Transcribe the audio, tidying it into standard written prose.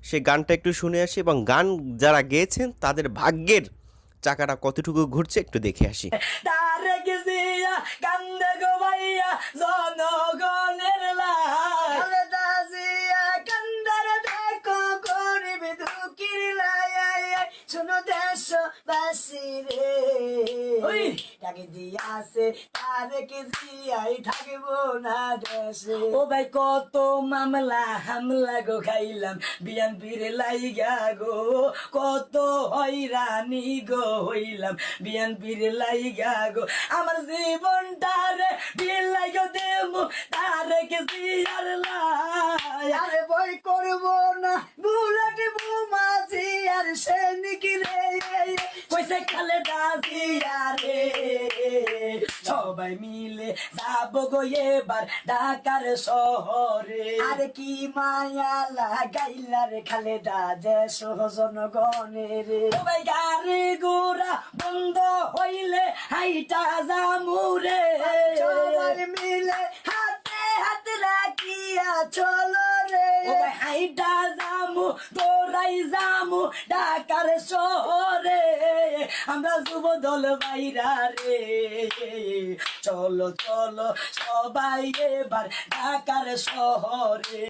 সেই গানটা একটু শুনে আসি এবং গান যারা গেয়েছেন তাদের ভাগ্যের চাকাটা কতটুকু ঘুরছে একটু দেখে আসি। তারেক জিয়া কান্দে গো ভাইয়া জনগণের লাই, খালেদা জিয়া কান্দার দেখো গরিব দুঃখীর লাই। শোনো দেশবাসী রে, ডাকে দিয়াছে তারেক জিয়াই থাকবো না দেশে। ও ভাই কত মামলা হামলা গো খাইলাম বিএনপির লাইগা গো, কত হয়রানি গো হইলাম বিএনপির লাইগা গো। আমার জীবনটারে বিলাই গো দেমু তারেক জিয়ার লাই। আরে বই করবো না বুলেট বোমাজি আর সৈনিক রে, কইছে খালেদা জিয়া রে। সবাই মিলে যাবো গো এবার ঢাকার শহরে। আরে কি মায়া লাগাইলা রে খালেদা দেশ জনগণের রে। সবাই গাড়ি ঘোড়া বন্ধ হইলে হাইটা জামুরে, সবাই মিলে হাতে হাত রাখিয়া চলো রে। হাইটা জামু দৌড়াই জামু ঢাকার শহরে, আমরা যুব দল বাইরা রে। চলো চলো সবাই এবার ঢাকার শহরে।